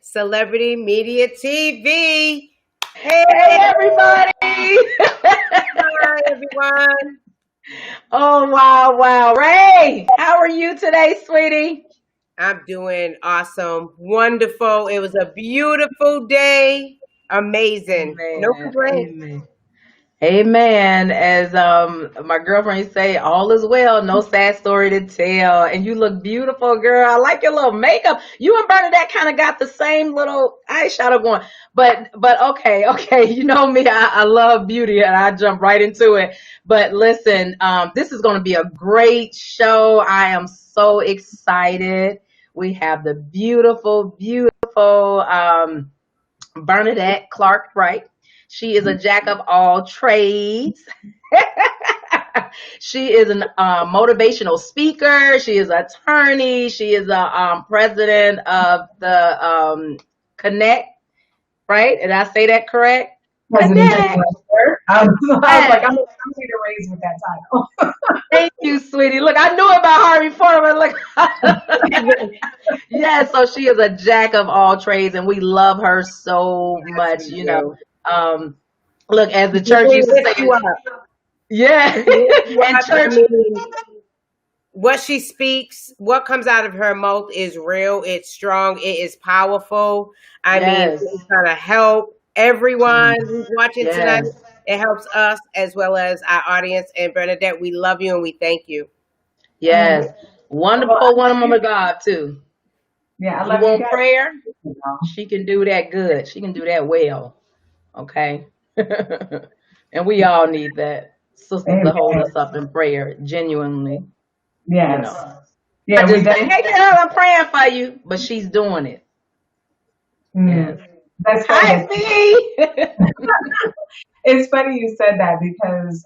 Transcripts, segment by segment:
Celebrity Media TV. Hey, Hey everybody! hi everyone. Oh wow, wow. Ray, how are you today, sweetie? I'm doing awesome, wonderful. It was a beautiful day. Amazing. No Amen. complaints. Amen. Amen. As my girlfriend say, all is well, no sad story to tell. And you look beautiful, girl. I like your little makeup. You and Bernadette kind of got the same little eyeshadow going. But okay, okay. You know me, I love beauty and I jump right into it. But listen, this is gonna be a great show. I am so excited. We have the beautiful, beautiful Bernadette Clark-Wright. She is a jack of all trades. She is a motivational speaker. She is an attorney. She is a president of the Connect, right? Did I say that correct? President Connect. Director. I was Yes. like, I'm going to raise with that title. Thank you, sweetie. Look, I knew about her before, but look. Yeah, so she is a jack of all trades, and we love her so Yes, much. we do. Um, look, as the church We used to lift say, you up. yeah, We lift you and up. I church, mean, what she speaks, what comes out of her mouth is real. It's strong. It is powerful. I mean, yes, it's gonna help everyone who's watching tonight. yes, It helps us as well as our audience. And Bernadette, we love you and we thank you. yes. Well, Wonderful woman of God too. yeah, I You love you want guys. prayer? She can do that good. She can do that well. Okay. And we all need that. Sisters to Amen. hold us up in prayer, genuinely, you Yes. know. Yeah, Not we just saying, definitely. hey girl, I'm praying for you, but she's doing it. Yes. That's funny. Hi, B. It's funny you said that because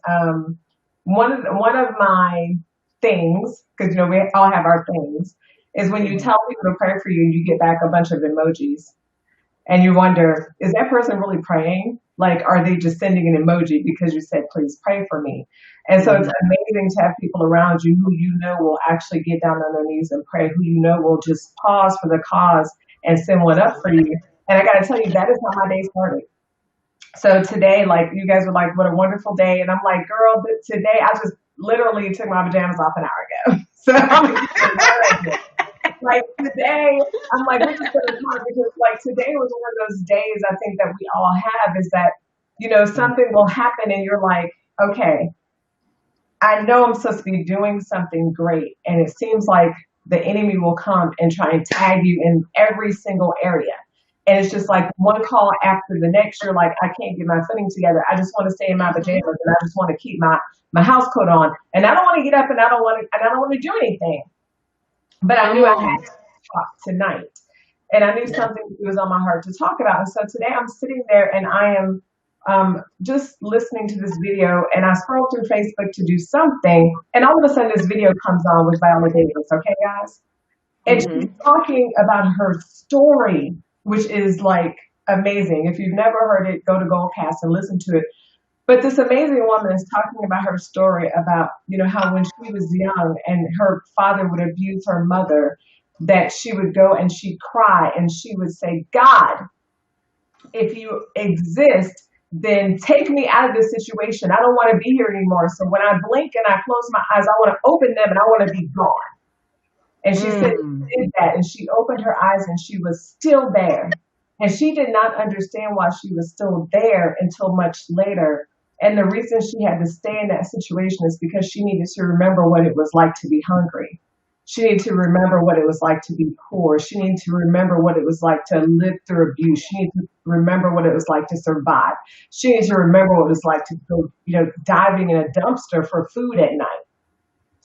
one of my things, because we all have our things, is when you Mhm. tell people to pray for you, you get back a bunch of emojis. And you wonder, is that person really praying? Like, are they just sending an emoji because you said, please pray for me? And so it's Mhm. amazing to have people around you who you know will actually get down on their knees and pray, who you know will just pause for the cause and send one up for you. And I got to tell you, that is how my day started. So today, like, you guys were like, what a wonderful day. And I'm like, girl, but today I just literally took my pajamas off an hour ago. So I'm excited. Like today, I'm like, we're just gonna talk because like today was one of those days I think that we all have is that, something will happen and you're like, okay, I know I'm supposed to be doing something great. And it seems like the enemy will come and try and tag you in every single area. And it's just like one call after the next, you're like, I can't get my footing together. I just want to stay in my pajamas and I just want to keep my house coat on. And I don't want to get up and I don't want to do anything. But I Come knew I had on. to talk tonight. And I knew Yeah. something was on my heart to talk about. And so today I'm sitting there and I am just listening to this video. And I scrolled through Facebook to do something. And all of a sudden, this video comes on with Viola Davis. Okay, guys? And she's Mhm. talking about her story, which is like amazing. If you've never heard it, go to Goldcast and listen to it. But this amazing woman is talking about her story about, how when she was young and her father would abuse her mother, that she would go and she'd cry and she would say, God, if you exist, then take me out of this situation. I don't want to be here anymore. So when I blink and I close my eyes, I want to open them and I want to be gone. And she said Mm. she did that and she opened her eyes and she was still there. And she did not understand why she was still there until much later. And the reason she had to stay in that situation is because she needed to remember what it was like to be hungry. She needed to remember what it was like to be poor. She needed to remember what it was like to live through abuse. She needed to remember what it was like to survive. She needed to remember what it was like to go, diving in a dumpster for food at night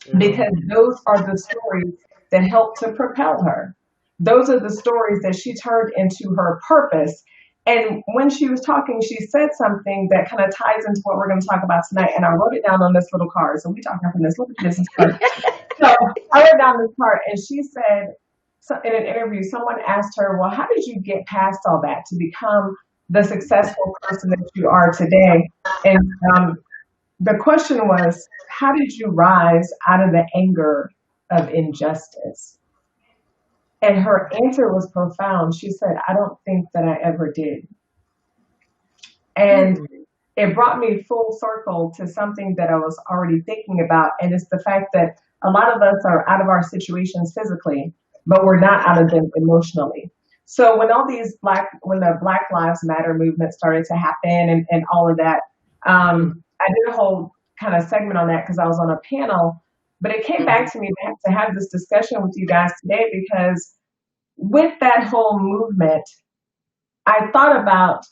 Mm. because those are the stories that helped to propel her. Those are the stories that she turned into her purpose. And when she was talking, she said something that kind of ties into what we're going to talk about tonight. And I wrote it down on this little card. So we talking from this little business card. So I wrote down this card, and she said in an interview, someone asked her, "Well, how did you get past all that to become the successful person that you are today?" And the question was, how did you rise out of the anger of injustice? And her answer was profound. She said, I don't think that I ever did. And Hmm. it brought me full circle to something that I was already thinking about. And it's the fact that a lot of us are out of our situations physically, but we're not out of them emotionally. So when the Black Lives Matter movement started to happen and all of that, I did a whole kind of segment on that because I was on a panel, but it came Hmm. back to me to have this discussion with you guys today because with that whole movement, I thought about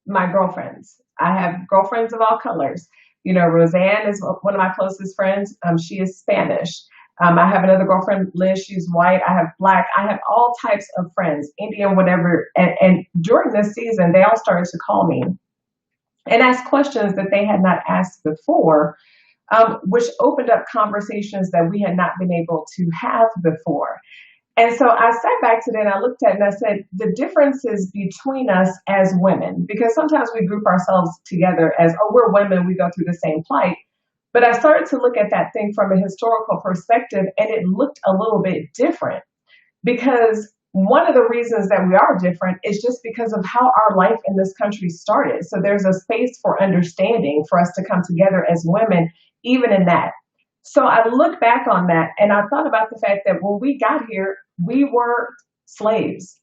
my girlfriends. I have girlfriends of all colors. You know, Roseanne is one of my closest friends. She is Spanish. I have another girlfriend, Liz. She's white. I have black. I have all types of friends, Indian, whatever. And during this season, they all started to call me and ask questions that they had not asked before, which opened up conversations that we had not been able to have before. And so I sat back today and I looked at it and I said, the differences between us as women, because sometimes we group ourselves together as, oh, we're women, we go through the same plight. But I started to look at that thing from a historical perspective and it looked a little bit different because one of the reasons that we are different is just because of how our life in this country started. So there's a space for understanding for us to come together as women, even in that. So I look back on that and I thought about the fact that when we got here, we were slaves.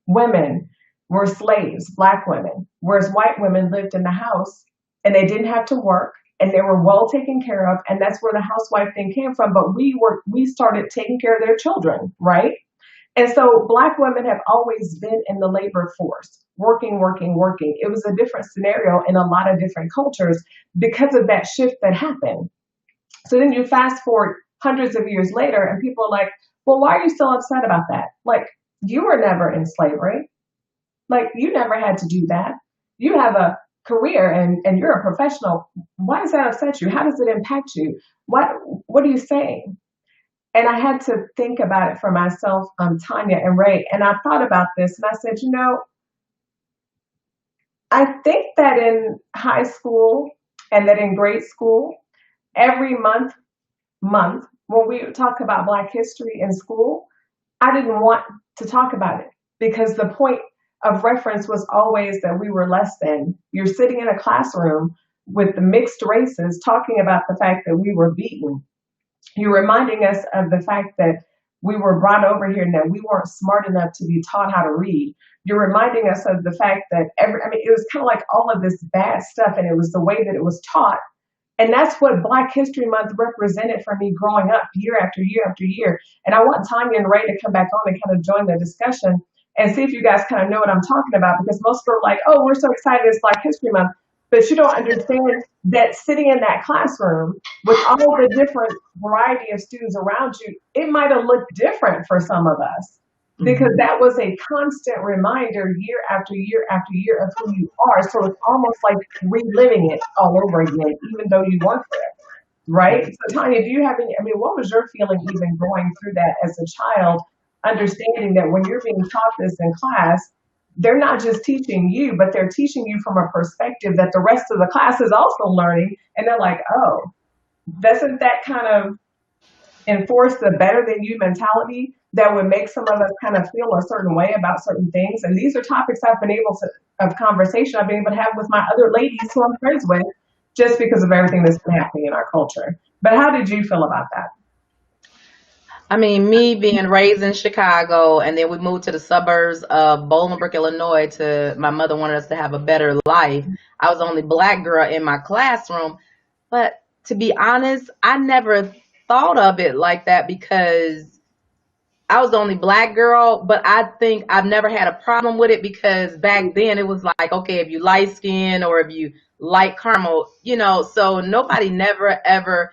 Women were slaves, black women, whereas white women lived in the house and they didn't have to work and they were well taken care of. And that's where the housewife thing came from. But we started taking care of their children, right? And so black women have always been in the labor force, working, working, working. It was a different scenario in a lot of different cultures because of that shift that happened. So then you fast forward hundreds of years later, and people are like, well, why are you still upset about that? Like, you were never in slavery. Like, you never had to do that. You have a career and you're a professional. Why does that upset you? How does it impact you? What are you saying? And I had to think about it for myself, Tanya and Ray. And I thought about this and I said, you know, I think that in high school and that in grade school, every month when we talk about Black history in school, I didn't want to talk about it because the point of reference was always that we were less than. You're sitting in a classroom with the mixed races talking about the fact that we were beaten. You're reminding us of the fact that we were brought over here and that we weren't smart enough to be taught how to read. You're reminding us of the fact that it was kind of like all of this bad stuff and it was the way that it was taught. And that's what Black History Month represented for me growing up year after year after year. And I want Tanya and Ray to come back on and kind of join the discussion and see if you guys kind of know what I'm talking about. Because most people are like, oh, we're so excited it's Black History Month. But you don't understand that sitting in that classroom with all the different variety of students around you, it might have looked different for some of us because Hmm. that was a constant reminder year after year after year of who you are. So it's almost like reliving it all over again, even though you weren't there, right? So Tanya, do you have any, I mean, what was your feeling even going through that as a child, understanding that when you're being taught this in class, they're not just teaching you, but they're teaching you from a perspective that the rest of the class is also learning. And they're like, oh, doesn't that kind of enforce the better than you mentality that would make some of us kind of feel a certain way about certain things? And these are topics I've been able to, of conversation I've been able to have with my other ladies who I'm friends with just because of everything that's been happening in our culture. But how did you feel about that? I mean, me being raised in Chicago and then we moved to the suburbs of Bolingbrook, Illinois to my mother wanted us to have a better life. I was the only black girl in my classroom. But to be honest, I never thought of it like that because I was the only black girl, but I think I've never had a problem with it because back then it was like, okay, if you light skin or if you light caramel, so nobody never ever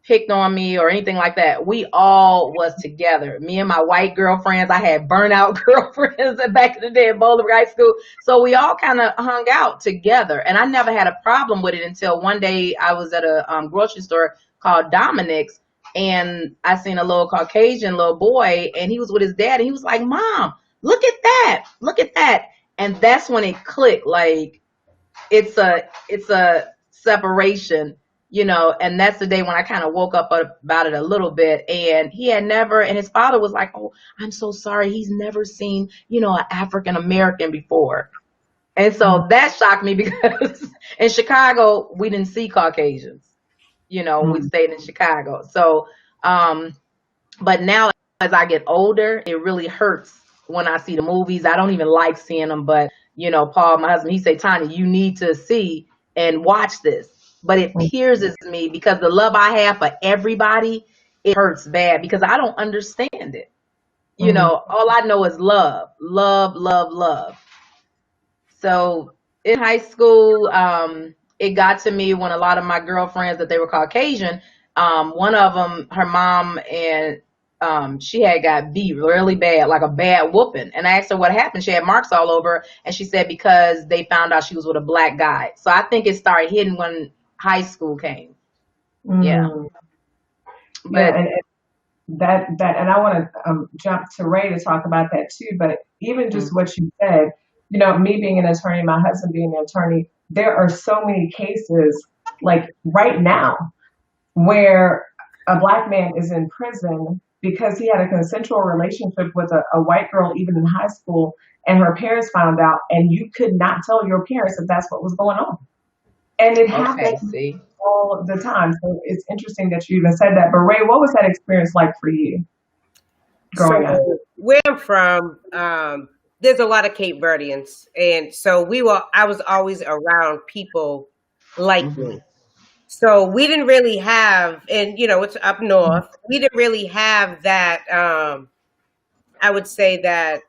picked on me or anything like that. We all was together. Me and my white girlfriends. I had burnout girlfriends back in the day at Boulder High School. So we all kind of hung out together. And I never had a problem with it until one day I was at a grocery store called Dominic's and I seen a little Caucasian little boy and he was with his dad and he was like, Mom, look at that. Look at that. And that's when it clicked. Like it's a separation And that's the day when I kind of woke up about it a little bit. And he had never, and his father was like, "Oh, I'm so sorry. He's never seen, an African American before." And so that shocked me because in Chicago, we didn't see Caucasians, we stayed in Chicago. So, but now as I get older, it really hurts when I see the movies. I don't even like seeing them, but Paul, my husband, he say, "Tanya, you need to see and watch this." But it pierces me because the love I have for everybody, it hurts bad because I don't understand it. All I know is love, love, love, love. So in high school, it got to me when a lot of my girlfriends that they were Caucasian, one of them, her mom and she had got beat really bad, like a bad whooping. And I asked her what happened. She had marks all over, and she said because they found out she was with a black guy. So I think it started hitting when high school came. Yeah. But yeah, and and I want to jump to Ray to talk about that too. But even just what you said, me being an attorney, my husband being an attorney, there are so many cases like right now where a black man is in prison because he had a consensual relationship with a white girl even in high school, and her parents found out, and you could not tell your parents that that's what was going on. And it happens all the time. So it's interesting that you even said that. But Ray, what was that experience like for you growing up? Where I'm from, there's a lot of Cape Verdeans. And so I was always around people like me. So we didn't really have, and it's up north, we didn't really have that, I would say that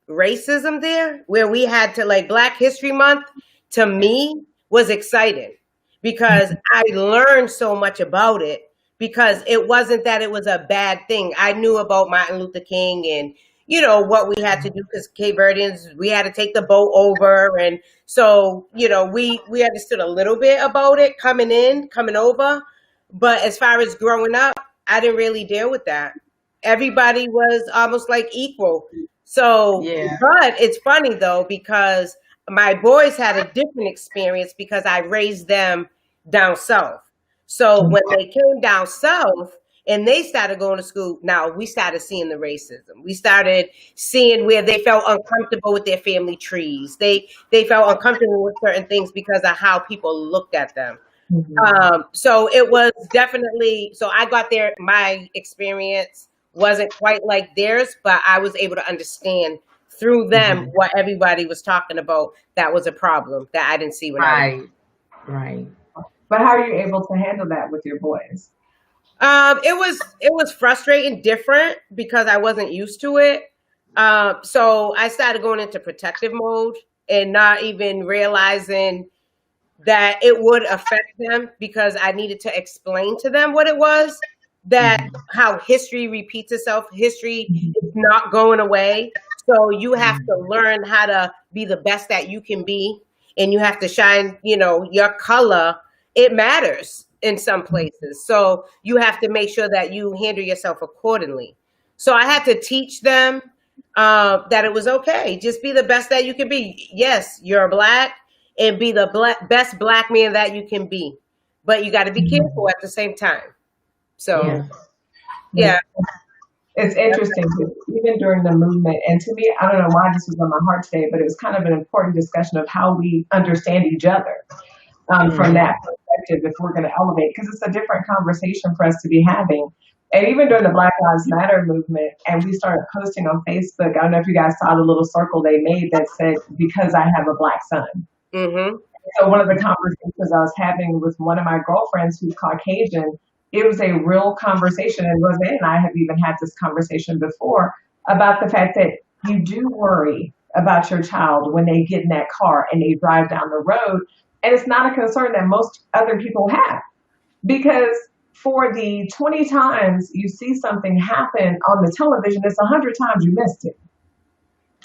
racism there, where we had to, like, Black History Month to me was exciting because I learned so much about it, because it wasn't that it was a bad thing. I knew about Martin Luther King and what we had to do, because Cape Verdeans, we had to take the boat over. And so, we understood a little bit about it coming over. But as far as growing up, I didn't really deal with that. Everybody was almost like equal. So, but it's funny though, because my boys had a different experience because I raised them down south. So when they came down south, and they started going to school, now we started seeing the racism. We started seeing where they felt uncomfortable with their family trees. They felt uncomfortable with certain things because of how people looked at them. So it was definitely, so I got there, my experience wasn't quite like theirs, but I was able to understand through them what everybody was talking about that was a problem that I didn't see when I was. Right. But how are you able to handle that with your boys? It was frustrating, different, because I wasn't used to it. So I started going into protective mode and not even realizing that it would affect them, because I needed to explain to them what it was, that how history repeats itself. History is not going away. So you have to learn how to be the best that you can be, and you have to shine, your color. It matters in some places. So you have to make sure that you handle yourself accordingly. So I had to teach them that it was okay. Just be the best that you can be. Yes, you're Black, and be the best Black man that you can be. But you got to be careful at the same time. So, yeah. It's interesting, even during the movement, and to me, I don't know why this was on my heart today, but it was kind of an important discussion of how we understand each other. From that perspective, if we're going to elevate, because it's a different conversation for us to be having. And even during the Black Lives Matter movement, and we started posting on Facebook, I don't know if you guys saw the little circle they made that said, "Because I have a Black son." So one of the conversations I was having with one of my girlfriends who's Caucasian, it was a real conversation, and Roseanne and I have even had this conversation before about the fact that you do worry about your child when they get in that car and they drive down the road. And it's not a concern that most other people have, because for the 20 times you see something happen on the television, it's 100 times you missed it.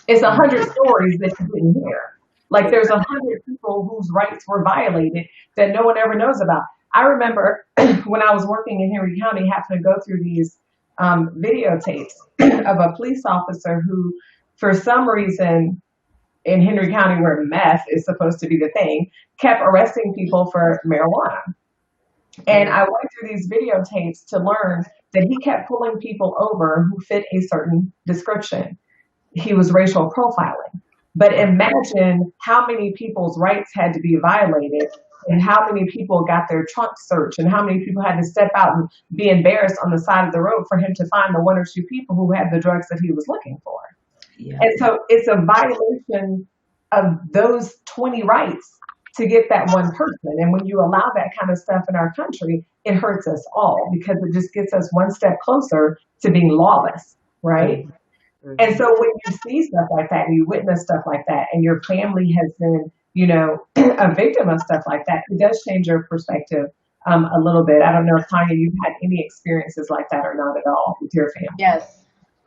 It's 100 stories that you didn't hear. Like there's 100 people whose rights were violated that no one ever knows about. I remember when I was working in Henry County, having to go through these videotapes of a police officer who, for some reason, in Henry County, where meth is supposed to be the thing, kept arresting people for marijuana. And I went through these videotapes to learn that he kept pulling people over who fit a certain description. He was racial profiling. But imagine how many people's rights had to be violated and how many people got their trunk searched and how many people had to step out and be embarrassed on the side of the road for him to find the one or two people who had the drugs that he was looking for. Yeah. And so it's a violation of those 20 rights to get that one person. And when you allow that kind of stuff in our country, it hurts us all because it just gets us one step closer to being lawless, right? Mm-hmm. And so when you see stuff like that and you witness stuff like that and your family has been, you know, a victim of stuff like that, it does change your perspective a little bit. I don't know if Tanya, you've had any experiences like that or not at all with your family.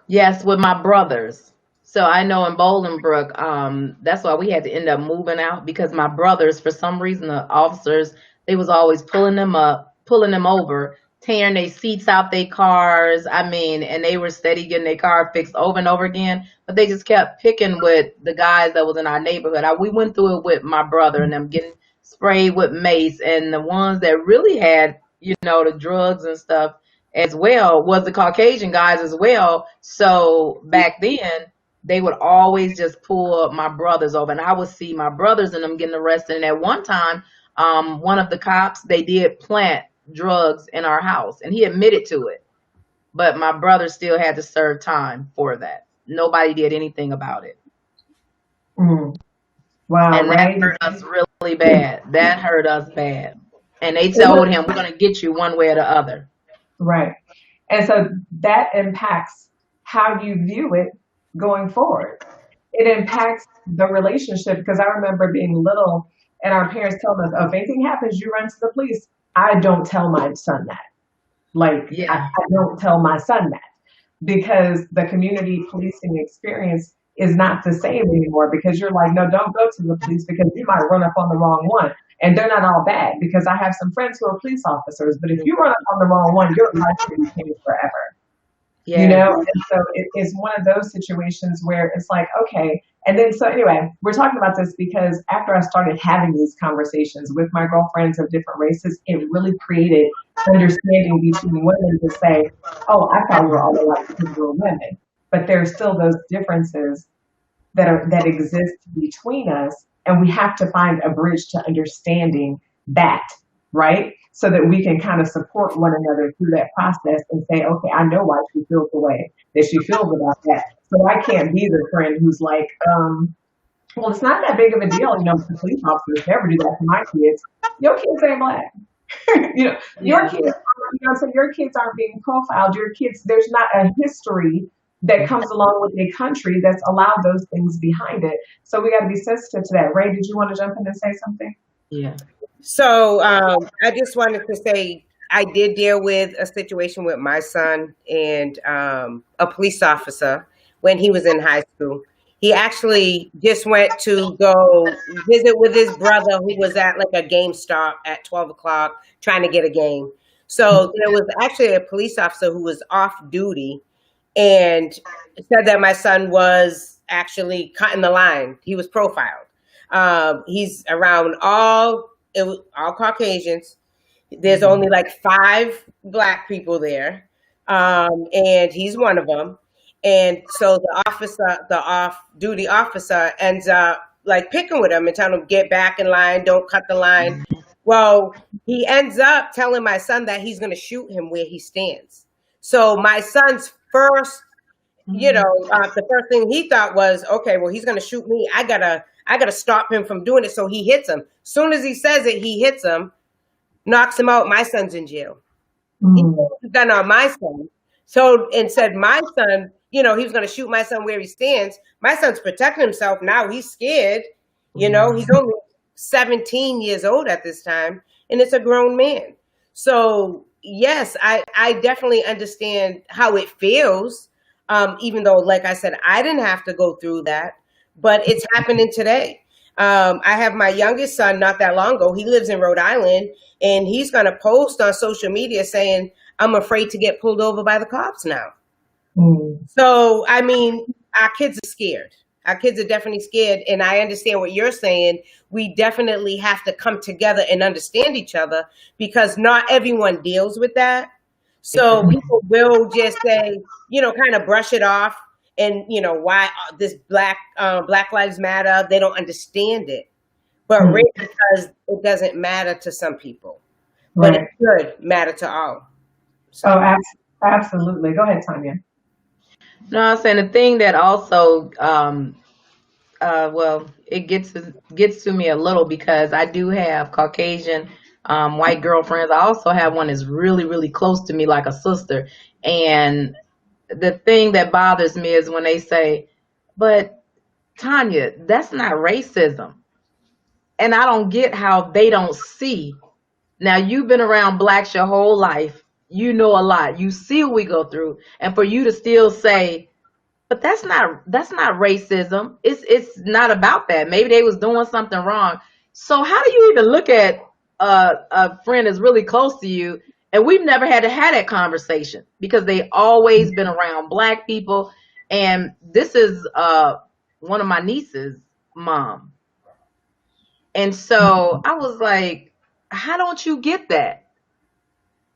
Yes, with my brothers. So I know in Bolingbrook, that's why we had to end up moving out because my brothers, for some reason, the officers, they was always pulling them over, tearing their seats out their cars. I mean, and they were steady getting their car fixed over and over again, but they just kept picking with the guys that was in our neighborhood. We went through it with my brother and them getting sprayed with mace, and the ones that really had, you know, the drugs and stuff as well was the Caucasian guys as well. So back then, they would always just pull my brothers over, and I would see my brothers and them getting arrested. And at one time, one of the cops, they did plant drugs in our house, and he admitted to it. But my brother still had to serve time for that. Nobody did anything about it. Mm. Wow, and that hurt us really bad. That hurt us bad. And they told him, we're going to get you one way or the other. Right. And so that impacts how you view it going forward. It impacts the relationship because I remember being little and our parents telling us, oh, if anything happens, you run to the police. I don't tell my son that. I don't tell my son that because the community policing experience is not the same anymore because you're like, no, don't go to the police because you might run up on the wrong one. And they're not all bad because I have some friends who are police officers, but if you run up on the wrong one, your life will be changed forever. Yeah. You know, and so it's one of those situations where it's like, okay. And then, so anyway, we're talking about this because after I started having these conversations with my girlfriends of different races, it really created understanding between women to say, oh, I thought we were all alike because we were women. But there's still those differences that exist between us. And we have to find a bridge to understanding that, right? So that we can kind of support one another through that process and say, okay, I know why she feels the way that she feels about that. So I can't be the friend who's like, well, it's not that big of a deal. You know, the police officers never do that to my kids. Your kids ain't black. Your kids, so your kids aren't being profiled. Your kids, there's not a history that comes along with a country that's allowed those things behind it. So we got to be sensitive to that. Ray, did you want to jump in and say something? Yeah. So I just wanted to say I did deal with a situation with my son and a police officer when he was in high school. He actually just went to go visit with his brother who was at like a GameStop at 12 o'clock trying to get a game. So there was actually a police officer who was off duty and said that my son was actually cutting the line. He was profiled. He's around all Caucasians. There's only like 5 black people there. And he's one of them. And so the off-duty officer ends up like picking with him and telling him, get back in line, don't cut the line. Well, he ends up telling my son that he's going to shoot him where he stands. So my son's first, the first thing he thought was, okay, well, he's going to shoot me. I gotta stop him from doing it. So he hits him. As soon as he says it, he hits him, knocks him out. My son's in jail. He put the gun on my son. So, and said my son, he was going to shoot my son where he stands. My son's protecting himself. Now he's scared. He's only 17 years old at this time, and it's a grown man. So yes, I definitely understand how it feels. Even though, like I said, I didn't have to go through that, but it's happening today. I have my youngest son not that long ago. He lives in Rhode Island, and he's going to post on social media saying, I'm afraid to get pulled over by the cops now. So, I mean, our kids are scared. Our kids are definitely scared. And I understand what you're saying. We definitely have to come together and understand each other, because not everyone deals with that. So Exactly. people will just say, kind of brush it off. And, why this Black Lives Matter, they don't understand it. But Mm, really, because it doesn't matter to some people, but it right. should matter to all. Oh, So, absolutely. Go ahead, Tanya. No, I'm saying the thing that also, well, it gets to me a little because I do have Caucasian white girlfriends. I also have one that's really, really close to me, like a sister. And the thing that bothers me is when they say, "But Tanya, that's not racism," and I don't get how they don't see. Now, you've been around blacks your whole life. You know a lot. You see what we go through, and for you to still say, but that's not racism. It's not about that. Maybe they was doing something wrong. So how do you even look at a friend that's really close to you? And we've never had to have that conversation because they always been around black people. And this is one of my niece's mom. And so I was like, how don't you get that?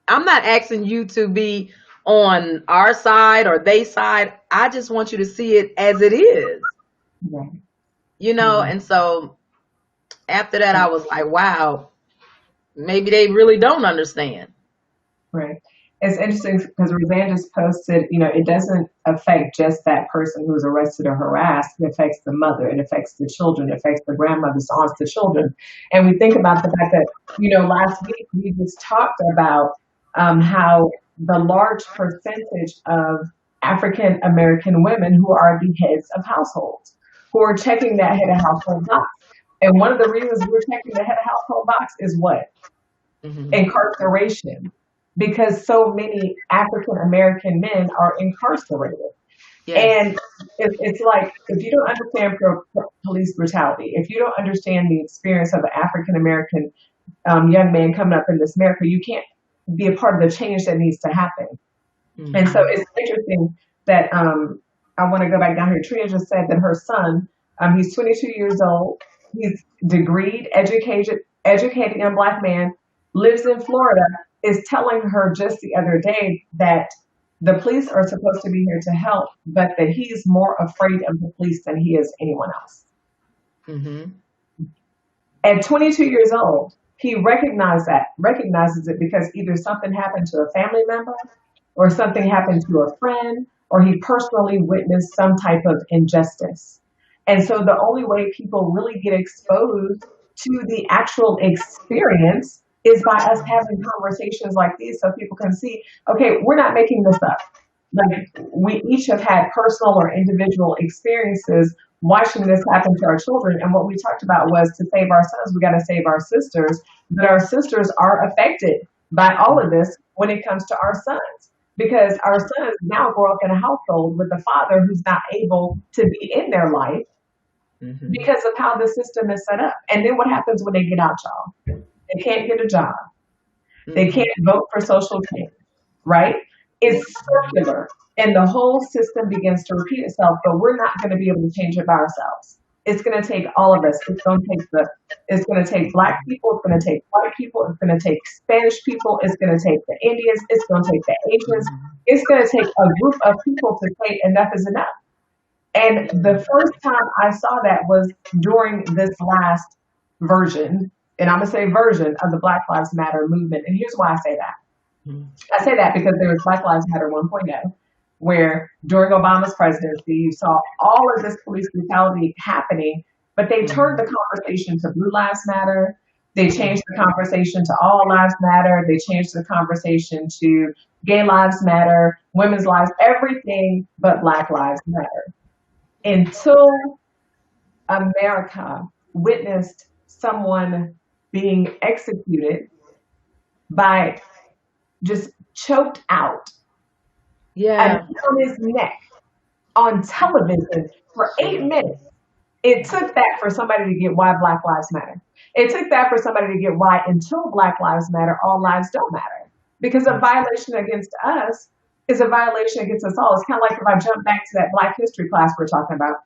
I'm not asking you to be on our side or they side. I just want you to see it as it is, Right. And so after that, I was like, wow, maybe they really don't understand. Right. It's interesting because Roseanne just posted, it doesn't affect just that person who's arrested or harassed. It affects the mother. It affects the children. It affects the grandmothers, aunts, the children. And we think about the fact that, last week we just talked about how the large percentage of African American women who are the heads of households, who are checking that head of household box. And one of the reasons we're checking the head of household box is what? Hmm. Incarceration, because so many African American men are incarcerated. Yes. And it's like, if you don't understand police brutality, if you don't understand the experience of an African American young man coming up in this America, you can't be a part of the change that needs to happen. And so Hmm. it's interesting that I want to go back down here. Trina just said that her son, he's 22 years old, he's degreed, educated young black man, lives in Florida, is telling her just the other day that the police are supposed to be here to help, but that he's more afraid of the police than he is anyone else. Hmm. At 22 years old, he recognizes it because either something happened to a family member or something happened to a friend or he personally witnessed some type of injustice. And so the only way people really get exposed to the actual experience is by us having conversations like these so people can see, okay, we're not making this up. Like, we each have had personal or individual experiences watching this happen to our children. And what we talked about was, to save our sons, we got to save our sisters. But our sisters are affected by all of this when it comes to our sons, because our sons now grow up in a household with a father who's not able to be in their life Hmm. because of how the system is set up. And then what happens when they get out, y'all? They can't get a job. They Hmm. can't vote for social change, right? It's circular, and the whole system begins to repeat itself, but we're not going to be able to change it by ourselves. It's going to take all of us. It's going to take black people. It's going to take white people. It's going to take Spanish people. It's going to take the Indians. It's going to take the Asians. It's going to take a group of people to say enough is enough. And the first time I saw that was during this last version, and I'm going to say version, of the Black Lives Matter movement. And here's why I say that. I say that because there was Black Lives Matter 1.0, where during Obama's presidency, you saw all of this police brutality happening, but they turned the conversation to Blue Lives Matter. They changed the conversation to All Lives Matter. They changed the conversation to Gay Lives Matter, Women's Lives, everything but Black Lives Matter. Until America witnessed someone being executed by just choked out, a knee Yeah. on his neck on television for 8 minutes. It took that for somebody to get why Black Lives Matter. It took that for somebody to get why, until Black Lives Matter, all lives don't matter. Because a violation against us is a violation against us all. It's kind of like if I jump back to that Black history class we're talking about.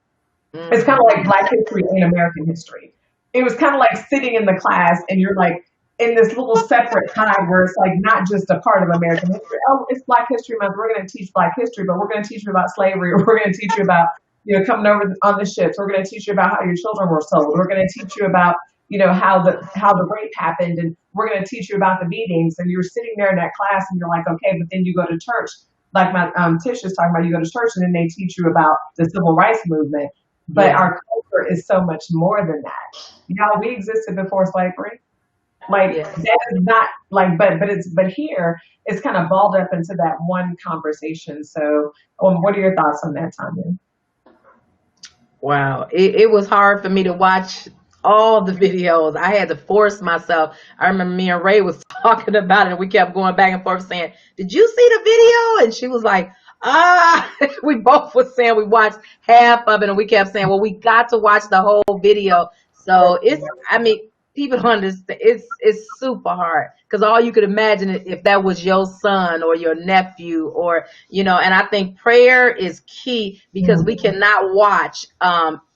It's kind of like Mm-hmm. Black history and American history. It was kind of like sitting in the class and you're like in this little separate pod where it's like not just a part of American history. Oh, it's Black History Month. We're going to teach Black history, but we're going to teach you about slavery. Or we're going to teach you about, coming over on the ships. We're going to teach you about how your children were sold. We're going to teach you about, how the rape happened, and we're going to teach you about the beatings. And you're sitting there in that class, and you're like, okay, but then you go to church, like my Tish is talking about. You go to church, and then they teach you about the civil rights movement. But Yeah. our culture is so much more than that. We existed before slavery. Like Yes. that is not like, but here it's kind of balled up into that one conversation. So, what are your thoughts on that, Tanya? Wow. It was hard for me to watch all the videos. I had to force myself. I remember me and Ray was talking about it and we kept going back and forth saying, "Did you see the video?" And she was like, "Ah." We both was saying we watched half of it and we kept saying, "Well, we got to watch the whole video." So I mean, people don't understand. It's super hard because all you could imagine if that was your son or your nephew or, and I think prayer is key because we Mhm. cannot watch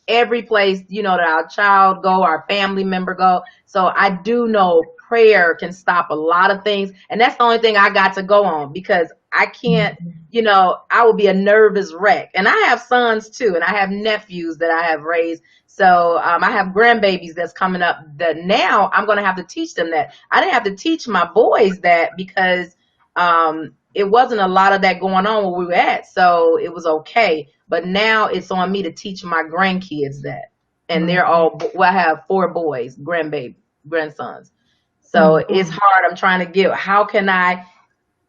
every place, that our child go, our family member go. So I do know prayer can stop a lot of things. And that's the only thing I got to go on because I can't, I would be a nervous wreck. And I have sons too, and I have nephews that I have raised. So I have grandbabies that's coming up that now I'm going to have to teach them that. I didn't have to teach my boys that because it wasn't a lot of that going on where we were at. So it was okay. But now it's on me to teach my grandkids that. And they're all, well, I have 4 boys, grandsons. So it's Mhm. hard. I'm trying to how can I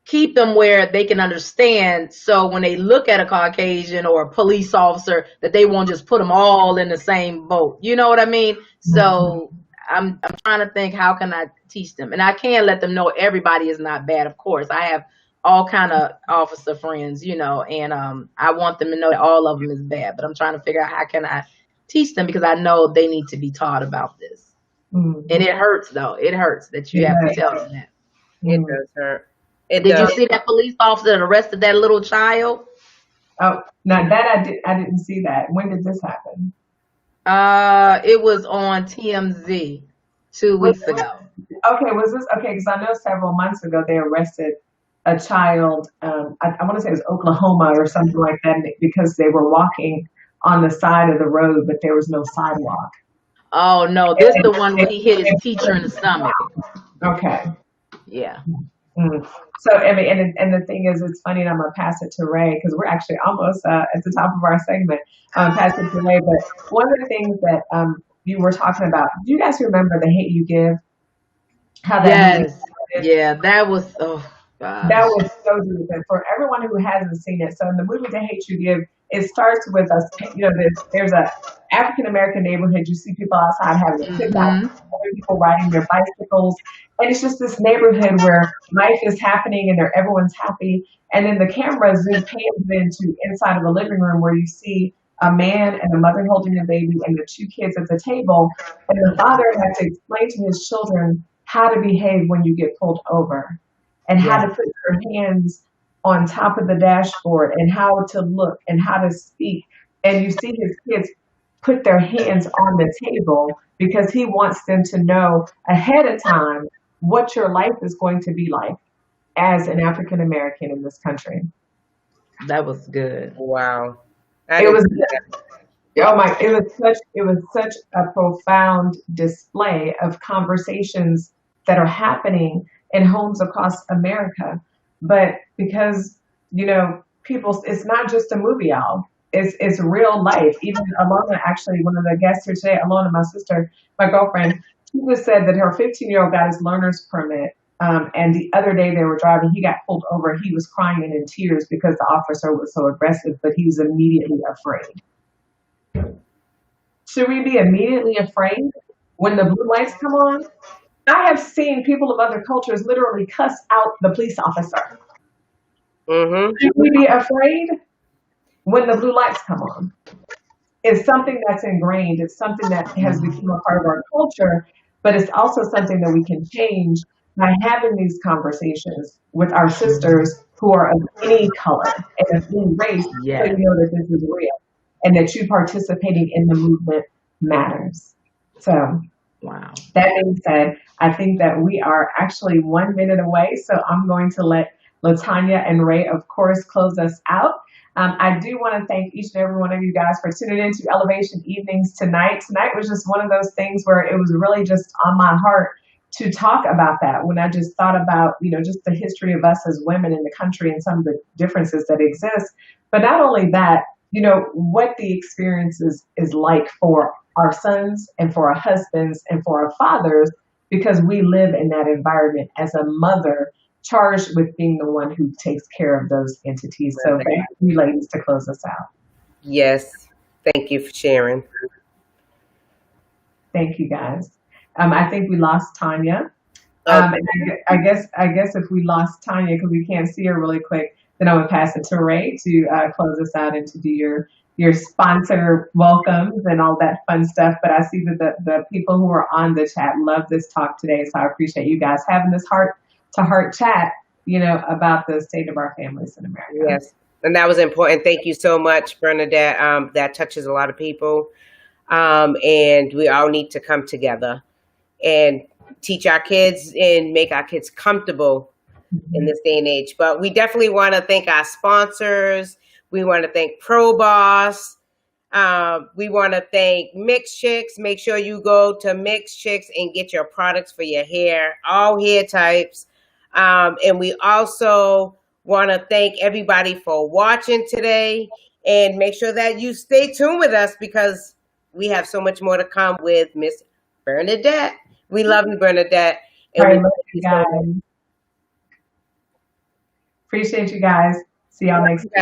keep them where they can understand so when they look at a Caucasian or a police officer that they won't just put them all in the same boat. You know what I mean? Mhm. So I'm trying to think how can I teach them? And I can't let them know everybody is not bad, of course. I have all kind of officer friends, and I want them to know that all of them is bad, but I'm trying to figure out how can I teach them because I know they need to be taught about this. And Mhm. it hurts though. It hurts that you have to Yeah. tell them that. It Mhm. does hurt. It Did you does. see that police officer that arrested that little child? Oh, now that I didn't see that. When did this happen? It was on TMZ 2 weeks ago. Okay, was this okay? Because I know several months ago they arrested a child. I want to say it was Oklahoma or something like that, because they were walking on the side of the road, but there was no sidewalk. Oh no, this And the one they, where he hit his teacher in the they, stomach. okay. Yeah. Mm. So I mean, and the thing is, it's funny, and I'm gonna pass it to Ray because we're actually almost at the top of our segment. Pass it to Ray, but one of the things that you were talking about, do you guys remember the Hate You Give? How that movie Yes. started? Yeah, that was oh That gosh. was so deep. And for everyone who hasn't seen it, so in the movie The Hate You Give, it starts with us. There's a African American neighborhood. You see people outside having a cookout, Mhm. other people riding their bicycles, and it's just this neighborhood where life is happening and everyone's happy. And then the camera pans into inside of the living room where you see a man and a mother holding a baby and the 2 kids at the table, and the father has to explain to his children how to behave when you get pulled over and how Yeah. to put your hands on top of the dashboard and how to look and how to speak. And you see his kids put their hands on the table because he wants them to know ahead of time what your life is going to be like as an African American in this country. That was good. Wow. I It didn't was see that. Oh my, it was such a profound display of conversations that are happening in homes across America. But because, people, it's not just a movie, y'all. It's real life. Even Alona, actually, one of the guests here today, Alona, my sister, my girlfriend, she just said that her 15-year-old got his learner's permit. And the other day they were driving, he got pulled over. He was crying and in tears because the officer was so aggressive, but he was immediately afraid. Should we be immediately afraid when the blue lights come on? I have seen people of other cultures literally cuss out the police officer. Mm-hmm. Should we be afraid when the blue lights come on? It's something that's ingrained. It's something that has become a part of our culture, but it's also something that we can change by having these conversations with our sisters who are of any color and of any race, so you Yes. know that this is real. and that you participating in the movement matters. So Wow. that being said, I think that we are actually 1 minute away. So I'm going to let Latonya and Ray, of course, close us out. I do want to thank each and every one of you guys for tuning in to Elevation Evenings tonight. Tonight was just one of those things where it was really just on my heart to talk about that when I just thought about, just the history of us as women in the country and some of the differences that exist. But not only that, what the experience is like for our sons and for our husbands and for our fathers, because we live in that environment as a mother charged with being the one who takes care of those entities. So back to you ladies to close us out. Yes. Thank you for sharing. Thank you guys. I think we lost Tanya. And I guess if we lost Tanya because we can't see her really quick, then I would pass it to Ray to close us out and to do your sponsor welcomes and all that fun stuff. But I see that the people who are on the chat love this talk today, so I appreciate you guys having this heart-to-heart chat, about the state of our families in America. Yes, and that was important. Thank you so much, Bernadette. That touches a lot of people, and we all need to come together and teach our kids and make our kids comfortable in this day and age. But we definitely want to thank our sponsors. We want to thank Pro Boss. We want to thank Mix Chicks. Make sure you go to Mix Chicks and get your products for your hair, all hair types. And we also want to thank everybody for watching today, and make sure that you stay tuned with us because we have so much more to come with Miss Bernadette. We love you, Bernadette. And I love you guys. Appreciate you guys. See y'all next week.